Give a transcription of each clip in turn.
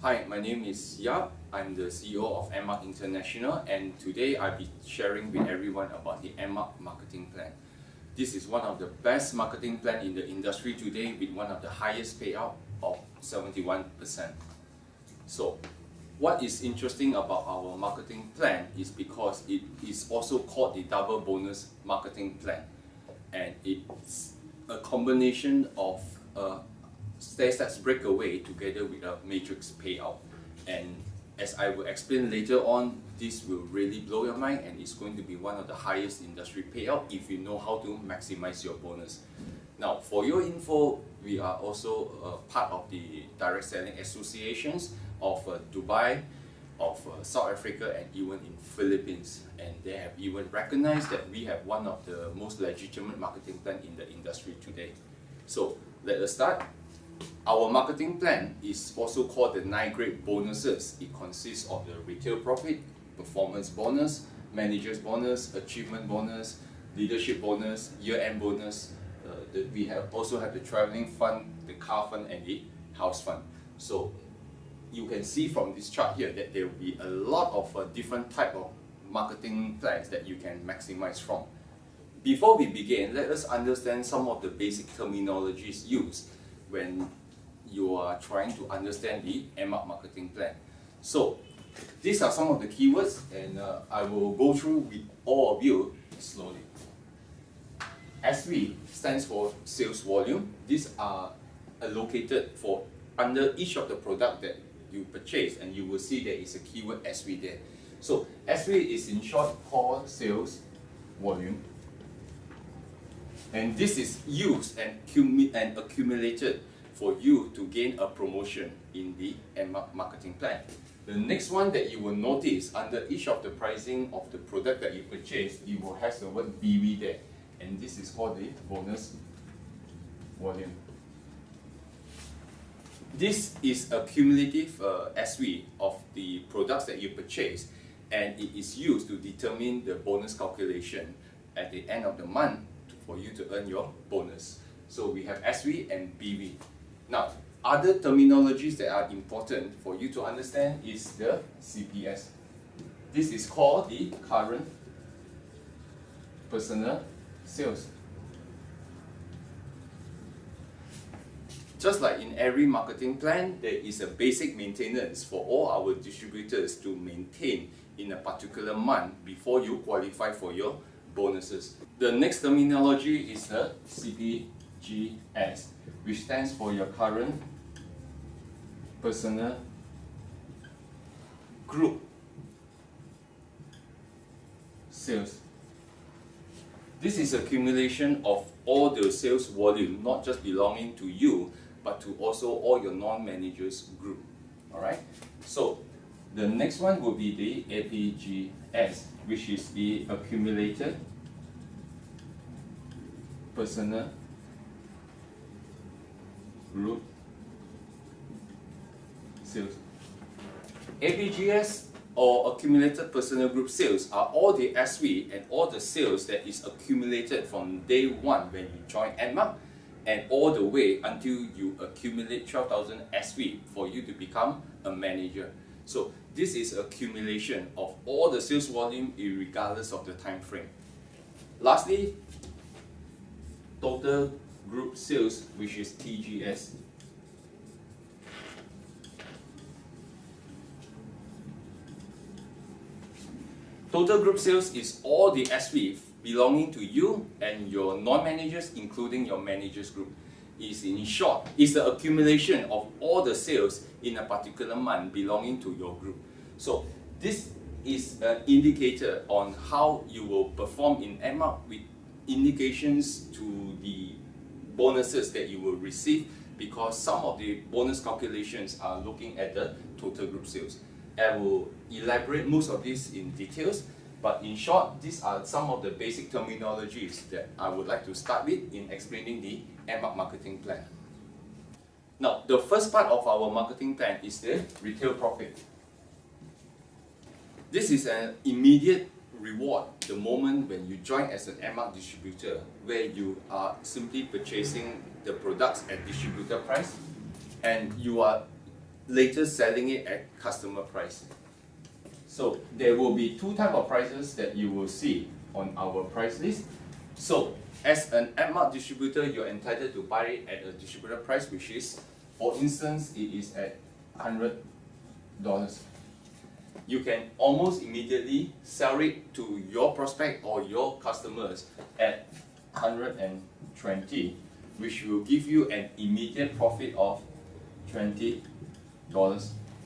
Hi, my name is Yap. I'm the CEO of Edmark International, and today I'll be sharing with everyone about the Edmark marketing plan. This is one of the best marketing plan in the industry today with one of the highest payout of 71%. So, what is interesting about our marketing plan is because it is also called the double bonus marketing plan, and it's a combination of stair-steps breakaway together with a matrix payout. And as I will explain later on, this will really blow your mind, and it's going to be one of the highest industry payout if you know how to maximize your bonus. Now, for your info, we are also part of the direct selling associations of Dubai, of South Africa, and even in Philippines, and they have even recognized that we have one of the most legitimate marketing plan in the industry today. So let us start. Our marketing plan is also called the 9-grade bonuses. It consists of the retail profit, performance bonus, manager's bonus, achievement bonus, leadership bonus, year-end bonus. We also have the traveling fund, the car fund, and the house fund. So you can see from this chart here that there will be a lot of different type of marketing plans that you can maximize from. Before we begin, let us understand some of the basic terminologies used when you are trying to understand the Edmark marketing plan. So these are some of the keywords, and I will go through with all of you slowly. SV stands for sales volume. These are allocated for under each of the product that you purchase, and you will see there is a keyword SV there. So SV is in short called sales volume, and this is used and accumulated for you to gain a promotion in the Edmark marketing plan. The next one that you will notice under each of the pricing of the product that you purchase, you will have the word BV there, and this is called the bonus volume. This is a cumulative SV of the products that you purchase, and it is used to determine the bonus calculation at the end of the month for you to earn your bonus. So we have SV and BV. Now, other terminologies that are important for you to understand is the CPS. This is called the current personal sales. Just like in every marketing plan, there is a basic maintenance for all our distributors to maintain in a particular month before you qualify for your bonuses. The next terminology is the CPGS, which stands for your current personal group sales. This is accumulation of all the sales volume, not just belonging to you, but to also all your non-managers group. Alright? So the next one will be the APGS, which is the accumulated personal group sales. APGS or accumulated personal group sales are all the SV and all the sales that is accumulated from day one when you join Edmark and all the way until you accumulate 12,000 SV for you to become a manager. So this is accumulation of all the sales volume regardless of the time frame. Lastly, total group sales, which is TGS. Total group sales is all the SV belonging to you and your non-managers, including your managers group. In short, it's the accumulation of all the sales in a particular month belonging to your group. So this is an indicator on how you will perform in Edmark with indications to the bonuses that you will receive, because some of the bonus calculations are looking at the total group sales. I will elaborate most of this in details, but in short, these are some of the basic terminologies that I would like to start with in explaining the Edmark marketing plan. Now, the first part of our marketing plan is the retail profit. This is an immediate reward the moment when you join as an Edmark distributor, where you are simply purchasing the products at distributor price, and you are later selling it at customer price. So there will be two types of prices that you will see on our price list. So as an Edmark distributor, you're entitled to buy it at a distributor price, which is, for instance, it is at $100. You can almost immediately sell it to your prospect or your customers at 120, which will give you an immediate profit of $20,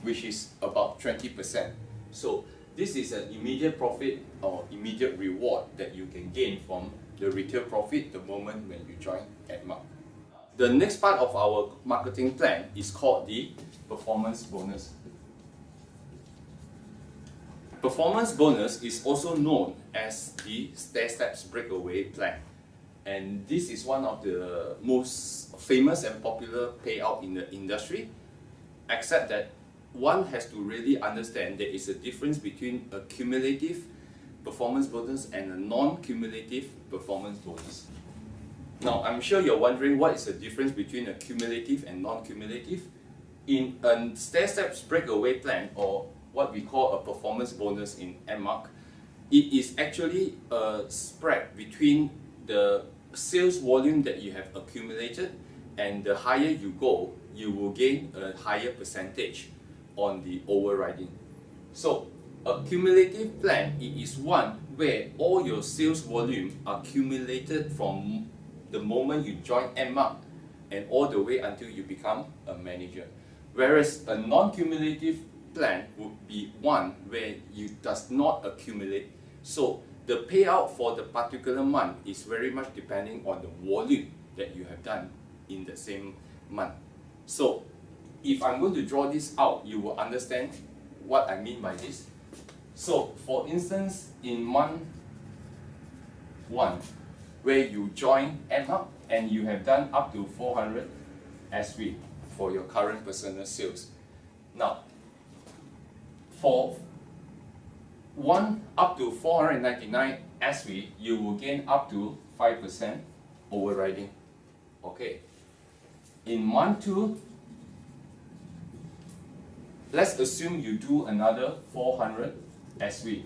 which is about 20%. So this is an immediate profit or immediate reward that you can gain from the retail profit the moment when you join Edmark. The next part of our marketing plan is called the performance bonus. Performance bonus is also known as the stair steps breakaway plan, and this is one of the most famous and popular payout in the industry, except that one has to really understand there is a difference between a cumulative performance bonus and a non-cumulative performance bonus. Now, I'm sure you're wondering what is the difference between a cumulative and non-cumulative. In a stair steps breakaway plan, or what we call a performance bonus in Edmark, it is actually a spread between the sales volume that you have accumulated, and the higher you go, you will gain a higher percentage on the overriding. So a cumulative plan, it is one where all your sales volume are accumulated from the moment you join Edmark and all the way until you become a manager. Whereas a non-cumulative plan would be one where you does not accumulate. So the payout for the particular month is very much depending on the volume that you have done in the same month. So if I'm going to draw this out, you will understand what I mean by this. So for instance, in month 1, where you join Edmark and you have done up to 400 SV for your current personal sales. Now, for 1 up to 499 SV, you will gain up to 5% overriding. Okay. In month 2, let's assume you do another 400 SV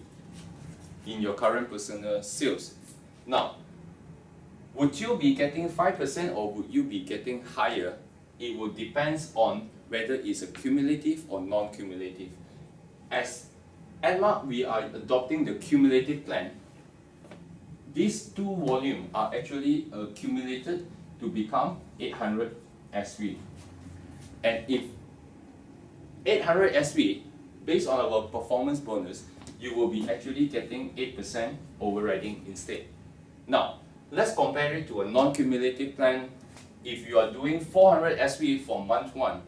in your current personal sales. Now, would you be getting 5% or would you be getting higher? It will depend on whether it's a cumulative or non-cumulative. As Edmark, we are adopting the cumulative plan. These two volumes are actually accumulated to become 800 SV. And if 800 SV, based on our performance bonus, you will be actually getting 8% overriding instead. Now, let's compare it to a non-cumulative plan. If you are doing 400 SV for month 1,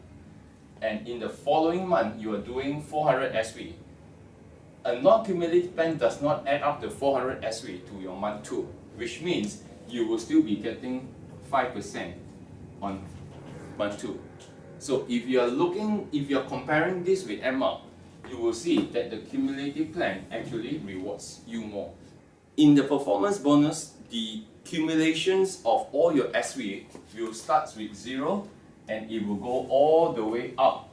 and in the following month you are doing 400 SV, a non-cumulative plan does not add up the 400 SV to your month 2, which means you will still be getting 5% on month 2. So if you are comparing this with Edmark, you will see that the cumulative plan actually rewards you more. In the performance bonus, the cumulations of all your SV will start with 0 and it will go all the way up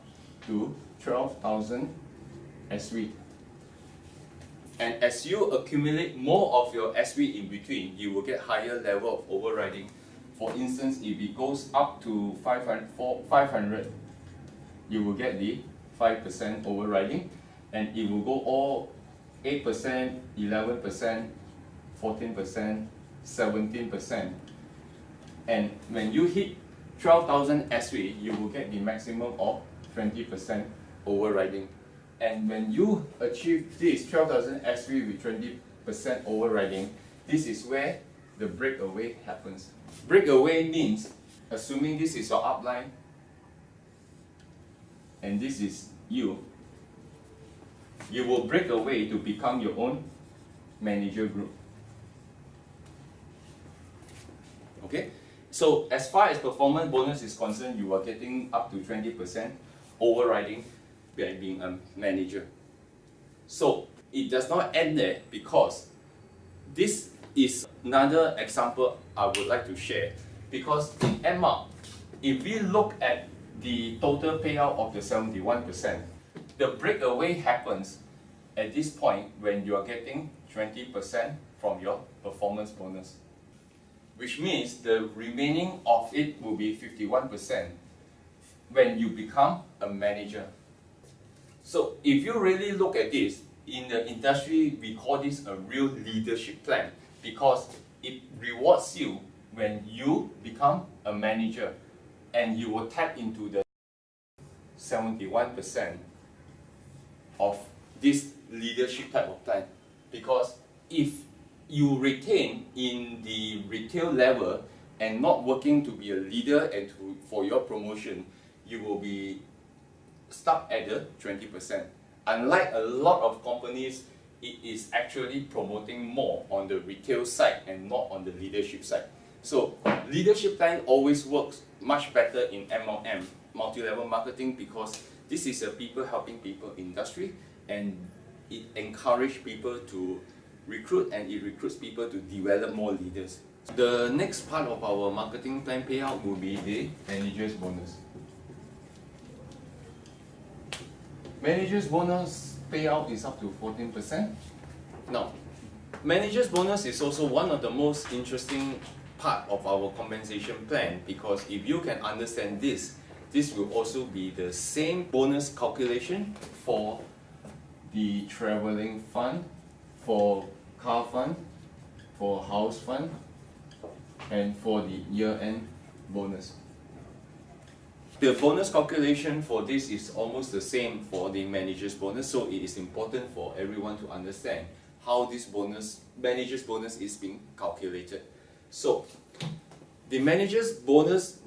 to 12,000 SV. And as you accumulate more of your SV in between, you will get higher level of overriding. For instance, if it goes up to 500, you will get the 5% overriding, and it will go all 8%, 11%, 14%, 17%. And when you hit 12,000 SV, you will get the maximum of 20% overriding. And when you achieve this 12,000 SV with 20% overriding, this is where the breakaway happens. Breakaway means, assuming this is your upline and this is you will break away to become your own manager group. Okay, so as far as performance bonus is concerned, you are getting up to 20% overriding by being a manager. So it does not end there, because this is another example I would like to share. Because in Edmark, if we look at the total payout of the 71%. The breakaway happens at this point when you are getting 20% from your performance bonus, which means the remaining of it will be 51% when you become a manager. So if you really look at this, in the industry we call this a real leadership plan, because it rewards you when you become a manager and you will tap into the 71% of this leadership type of plan. Because if you retain in the retail level and not working to be a leader and for your promotion, you will be stuck at the 20%. Unlike a lot of companies, it is actually promoting more on the retail side and not on the leadership side. So leadership plan always works much better in MLM, multi-level marketing, because this is a people helping people industry, and it encourages people to recruit and it recruits people to develop more leaders. The next part of our marketing plan payout will be the manager's bonus. Manager's bonus payout is up to 14%. Now, manager's bonus is also one of the most interesting part of our compensation plan, because if you can understand this, this will also be the same bonus calculation for the traveling fund, for car fund, for house fund, and for the year-end bonus. The bonus calculation for this is almost the same for the manager's bonus, so it is important for everyone to understand how this manager's bonus is being calculated. So, the manager's bonus,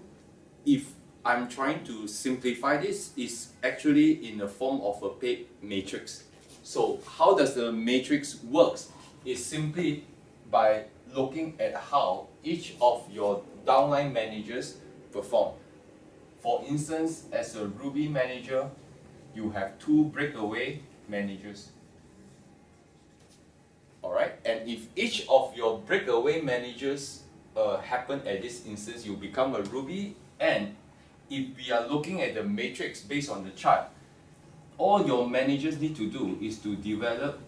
if I'm trying to simplify this, is actually in the form of a paid matrix. So, how does the matrix works? Is simply by looking at how each of your downline managers perform. For instance, as a Ruby manager, you have 2 breakaway managers. Alright, and if each of your breakaway managers happen at this instance, you become a Ruby, and if we are looking at the matrix based on the chart, all your managers need to do is to develop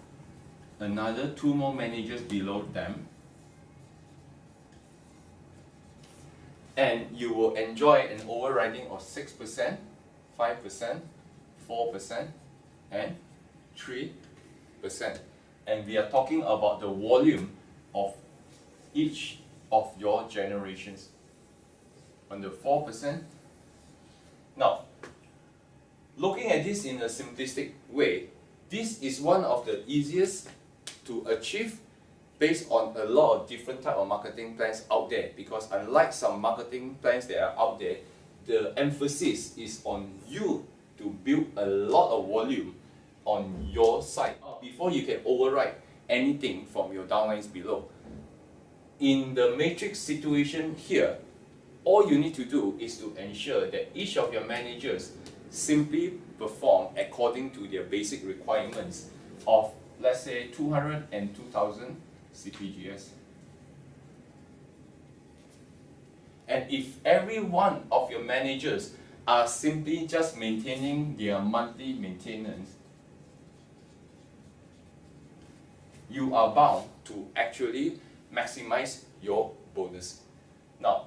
another 2 more managers below them, and you will enjoy an overriding of 6%, 5%, 4%, and 3%. And we are talking about the volume of each of your generations. On the 4%. Now, looking at this in a simplistic way, this is one of the easiest to achieve based on a lot of different type of marketing plans out there, because unlike some marketing plans that are out there, the emphasis is on you to build a lot of volume on your side before you can override anything from your downlines below. In the matrix situation here, all you need to do is to ensure that each of your managers simply perform according to their basic requirements of, let's say, 200 and 2000 CPGS. And if every one of your managers are simply just maintaining their monthly maintenance, you are bound to actually maximize your bonus. Now,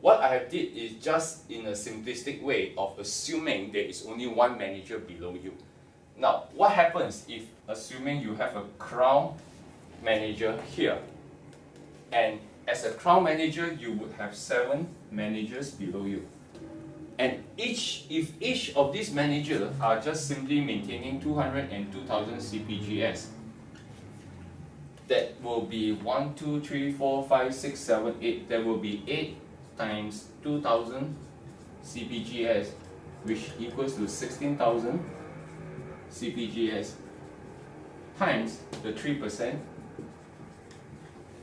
what I have did is just in a simplistic way of assuming there is only one manager below you. Now, what happens if, assuming you have a crown manager here, and as a crown manager you would have 7 managers below you, and if each of these managers are just simply maintaining 200 and 2000 CPGS, that will be 1, 2, 3, 4, 5, 6, 7, 8. There will be 8 times 2000 CPGS, which equals to 16,000 CPGS, times the 3%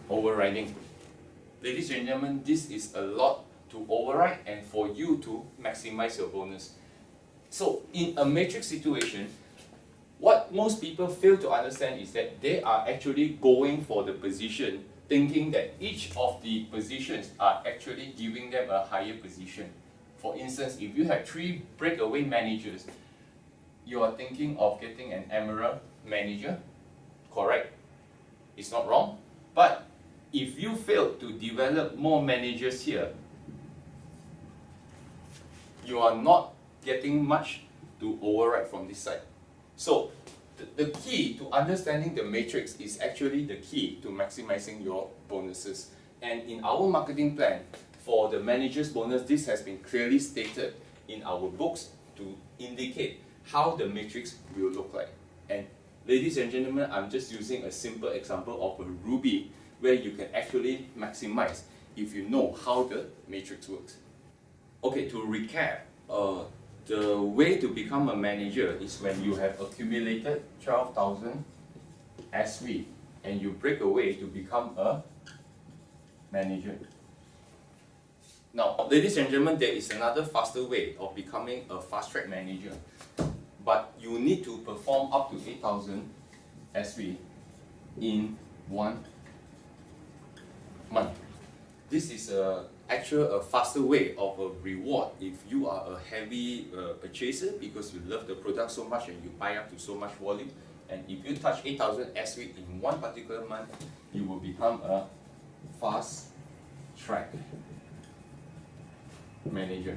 overriding. Ladies and gentlemen, this is a lot to override and for you to maximize your bonus. So in a matrix situation, what most people fail to understand is that they are actually going for the position, thinking that each of the positions are actually giving them a higher position. For instance, if you have 3 breakaway managers, you are thinking of getting an Emerald manager, correct? It's not wrong. But if you fail to develop more managers here, you are not getting much to override from this side. So the key to understanding the matrix is actually the key to maximizing your bonuses. And in our marketing plan, for the manager's bonus, this has been clearly stated in our books to indicate how the matrix will look like. And ladies and gentlemen, I'm just using a simple example of a ruby where you can actually maximize if you know how the matrix works. Okay, to recap, the way to become a manager is when you have accumulated 12,000 SV and you break away to become a manager. Now, ladies and gentlemen, there is another faster way of becoming a fast-track manager. But you need to perform up to 8,000 SV in 1 month. This is actually a faster way of a reward if you are a heavy purchaser because you love the product so much and you buy up to so much volume. And if you touch 8,000 SV in one particular month, you will become a fast track manager.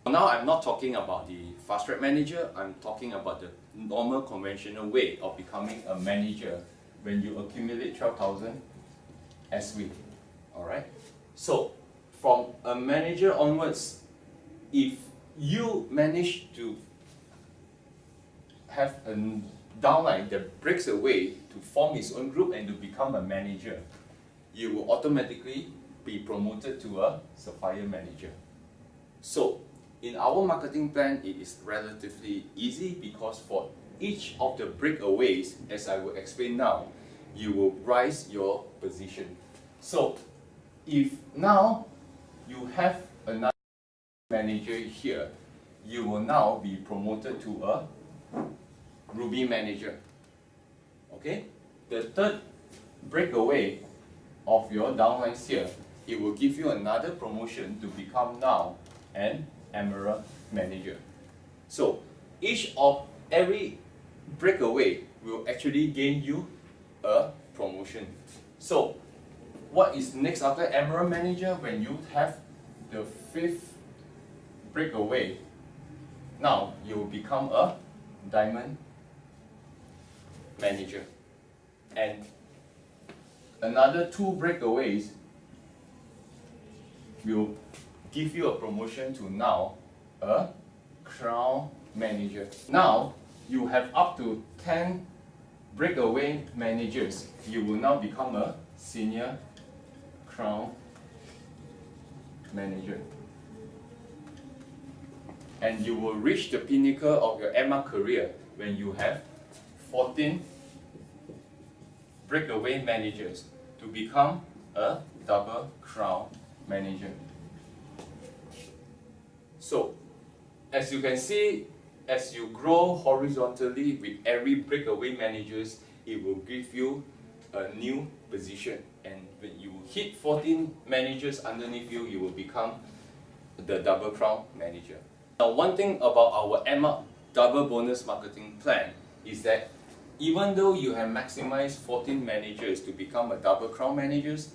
Now I'm not talking about the fast track manager, I'm talking about the normal conventional way of becoming a manager when you accumulate 12,000 SV. Alright? So from a manager onwards, if you manage to have a downline that breaks away to form his own group and to become a manager, you will automatically be promoted to a Sapphire manager. So in our marketing plan, it is relatively easy because for each of the breakaways, as I will explain now, you will rise your position. So if now you have another manager here, you will now be promoted to a Ruby manager. Okay? The third breakaway of your downlines here, it will give you another promotion to become now an Emerald manager. So every breakaway will actually gain you a promotion. So what is next after Emerald manager? When you have the 5th breakaway, now you will become a Diamond manager. And another 2 breakaways will give you a promotion to now a Crown manager. Now you have up to 10 breakaway managers. You will now become a Senior Crown manager. And you will reach the pinnacle of your Edmark career when you have 14 breakaway managers to become a Double Crown manager. So, as you can see, as you grow horizontally with every breakaway managers, it will give you a new position. And when you hit 14 managers underneath you, you will become the Double Crown manager. Now, one thing about our Edmark double bonus marketing plan is that even though you have maximized 14 managers to become a Double Crown managers,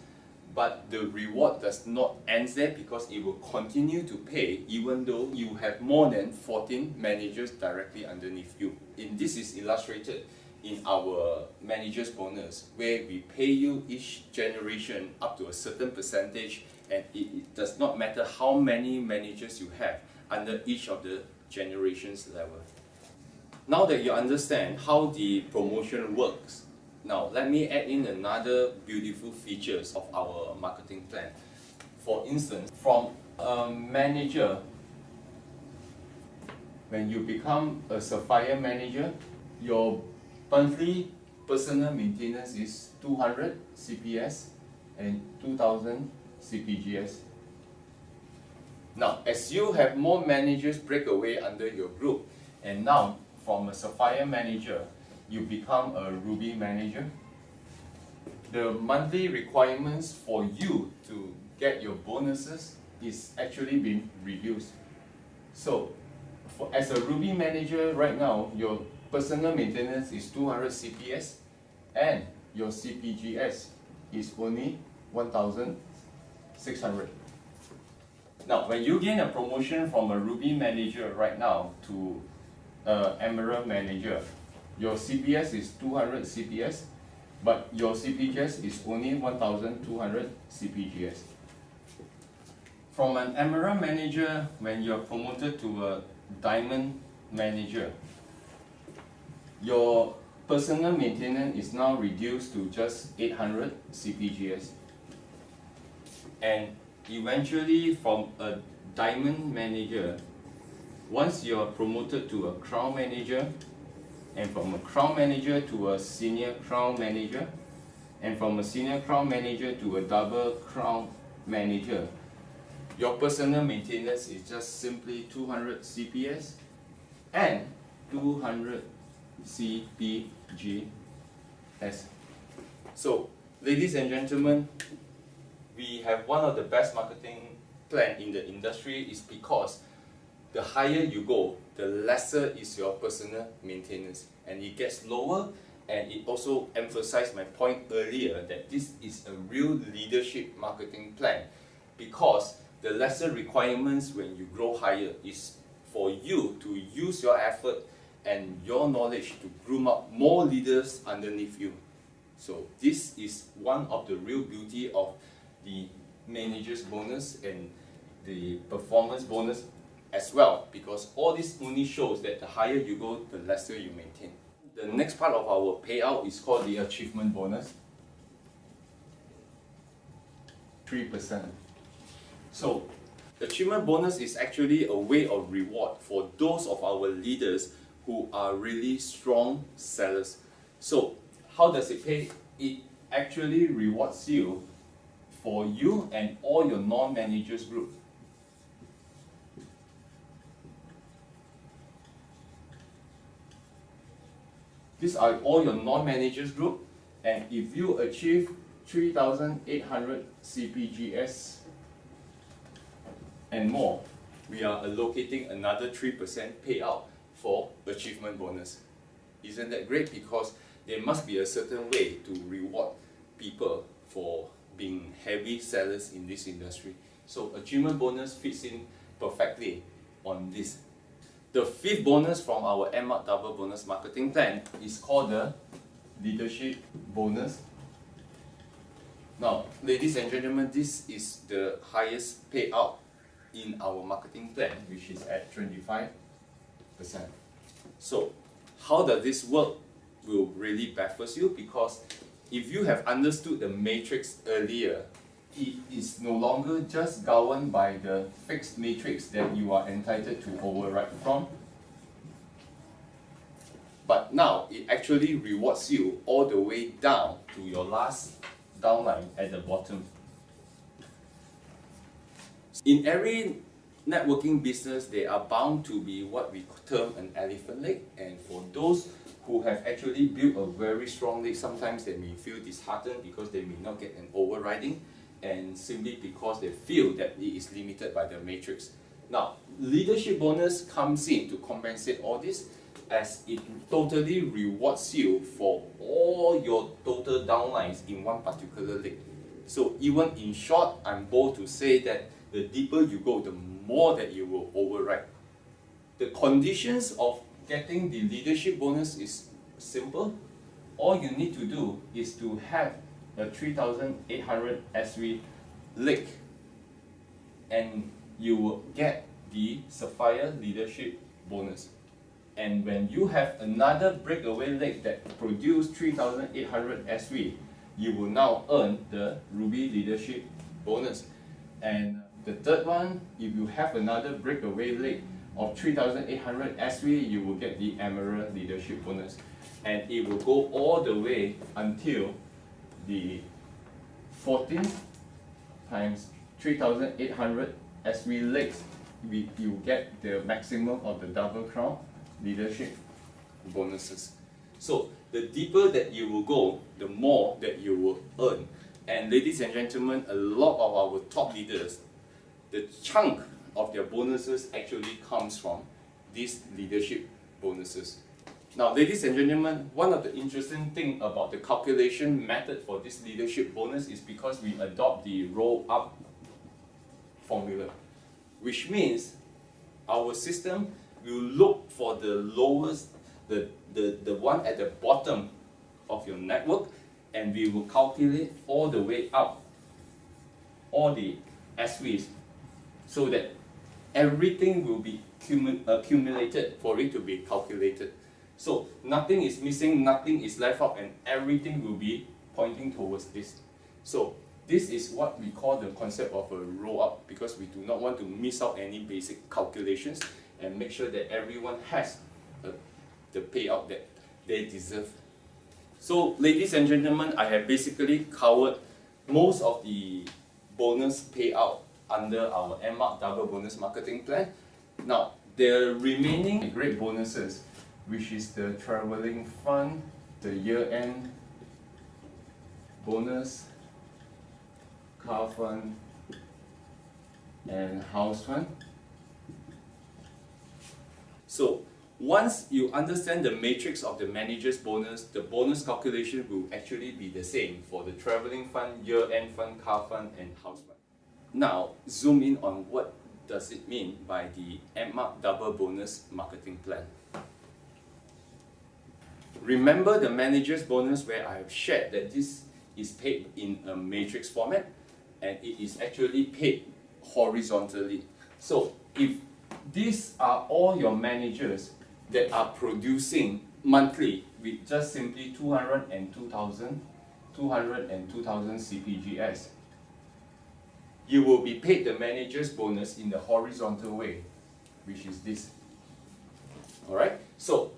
but the reward does not end there because it will continue to pay even though you have more than 14 managers directly underneath you. And this is illustrated in our manager's bonus, where we pay you each generation up to a certain percentage, and it does not matter how many managers you have under each of the generations level. Now that you understand how the promotion works, now let me add in another beautiful features of our marketing plan. For instance, from a manager, when you become a Sapphire manager, your monthly personal maintenance is 200 CPS and 2000 CPGS. Now, as you have more managers break away under your group, and now from a Sapphire manager, you become a Ruby manager, the monthly requirements for you to get your bonuses is actually being reduced. So, as a Ruby manager right now, your personal maintenance is 200 CPS and your CPGS is only 1,600. Now, when you gain a promotion from a Ruby manager right now to Emerald manager, your CPS is 200 CPS, but your CPGS is only 1,200 CPGS. From an Emerald manager, when you're promoted to a Diamond manager, your personal maintenance is now reduced to just 800 CPGS. And eventually, from a Diamond manager, once you're promoted to a Crown manager, and from a Crown manager to a Senior Crown manager, and from a Senior Crown manager to a Double Crown manager, your personal maintenance is just simply 200 CPS and 200 CPGS. So, ladies and gentlemen, we have one of the best marketing plan in the industry is because the higher you go, the lesser is your personal maintenance, and it gets lower. And it also emphasized my point earlier that this is a real leadership marketing plan, because the lesser requirements when you grow higher is for you to use your effort and your knowledge to groom up more leaders underneath you. So this is one of the real beauty of the manager's bonus and the performance bonus as well, because all this only shows that the higher you go, the lesser you maintain. The next part of our payout is called the achievement bonus. 3%. So, achievement bonus is actually a way of reward for those of our leaders who are really strong sellers. So, how does it pay? It actually rewards you for you and all your non-managers group. These are all your non-managers group, and if you achieve 3,800 CPGS and more, we are allocating another 3% payout for achievement bonus. Isn't that great? Because there must be a certain way to reward people for being heavy sellers in this industry. So achievement bonus fits in perfectly on this. The fifth bonus from our Edmark Double Bonus Marketing Plan is called the Leadership Bonus. Now, ladies and gentlemen, this is the highest payout in our marketing plan, which is at 25%. So, how does this work will really baffle you, because if you have understood the matrix earlier, it is no longer just governed by the fixed matrix that you are entitled to override from, but now it actually rewards you all the way down to your last downline at the bottom. In every networking business, there are bound to be what we term an elephant leg, and for those who have actually built a very strong leg, sometimes they may feel disheartened because they may not get an overriding, and simply because they feel that it is limited by the matrix. Now, leadership bonus comes in to compensate all this, as it totally rewards you for all your total downlines in one particular leg. So even in short, I'm bold to say that the deeper you go, the more that you will override. The conditions of getting the leadership bonus is simple. All you need to do is to have a 3,800 SV leg, and you will get the Sapphire Leadership Bonus. And when you have another breakaway leg that produce 3,800 SV, you will now earn the Ruby Leadership Bonus. And the third one, if you have another breakaway leg of 3,800 SV, you will get the Emerald Leadership Bonus. And it will go all the way until the 14 times 3,800 SV legs, you get the maximum of the Double Crown Leadership Bonuses. So the deeper that you will go, the more that you will earn And ladies and gentlemen, a lot of our top leaders, the chunk of their bonuses actually comes from these leadership bonuses. Now, ladies and gentlemen, one of the interesting things about the calculation method for this leadership bonus is because we adopt the roll-up formula, which means our system will look for the lowest, the one at the bottom of your network, and we will calculate all the way up, all the SVs, so that everything will be accumulated for it to be calculated. So nothing is missing, nothing is left out, and everything will be pointing towards this. So this is what we call the concept of a roll-up, because we do not want to miss out any basic calculations and make sure that everyone has the payout that they deserve. So ladies and gentlemen, I have basically covered most of the bonus payout under our Edmark Double Bonus Marketing Plan. Now, the remaining great bonuses, which is the traveling fund, the year-end bonus, car fund, and house fund. So once you understand the matrix of the manager's bonus, the bonus calculation will actually be the same for the traveling fund, year-end fund, car fund, and house fund. Now, zoom in on what does it mean by the Edmark Double Bonus Marketing Plan. Remember the manager's bonus where I have shared that this is paid in a matrix format, and it is actually paid horizontally. So if these are all your managers that are producing monthly with just simply 200 and 2,000 CPGS, you will be paid the manager's bonus in the horizontal way, which is this. Alright, so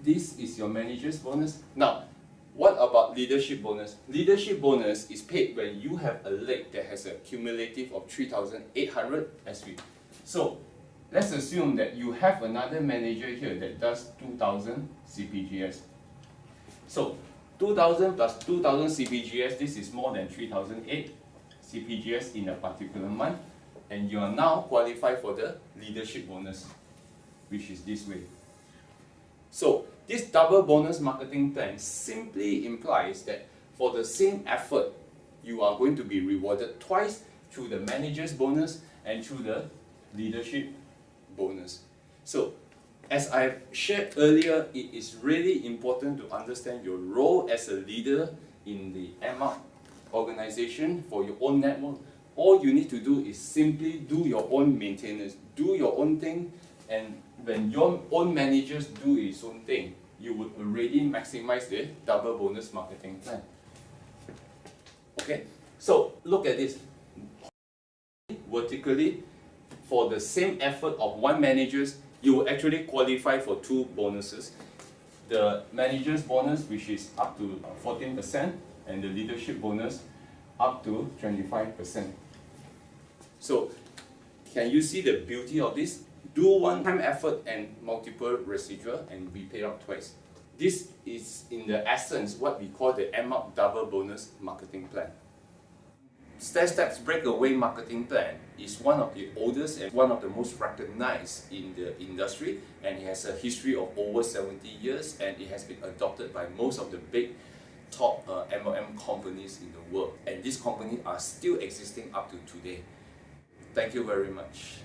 this is your manager's bonus. Now, what about leadership bonus? Leadership bonus is paid when you have a leg that has a cumulative of 3,800 SV. So let's assume that you have another manager here that does 2,000 CPGS. So 2,000 plus 2,000 CPGS, this is more than 3,008 CPGS in a particular month, and you are now qualified for the leadership bonus, which is this way. So this double bonus marketing plan simply implies that for the same effort, you are going to be rewarded twice through the manager's bonus and through the leadership bonus. So as I've shared earlier, it is really important to understand your role as a leader in the Edmark organization for your own network. All you need to do is simply do your own maintenance, do your own thing, and when your own managers do his own thing, you would already maximize the double bonus marketing plan. Okay, so look at this. Vertically, for the same effort of one manager, you will actually qualify for two bonuses. The manager's bonus, which is up to 14%, and the leadership bonus up to 25%. So, can you see the beauty of this? Do one-time effort and multiple residual and be paid out twice. This is in the essence what we call the Edmark Double Bonus Marketing Plan. Steps Breakaway Marketing Plan is one of the oldest and one of the most recognized in the industry, and it has a history of over 70 years, and it has been adopted by most of the big top MLM companies in the world, and these companies are still existing up to today. Thank you very much.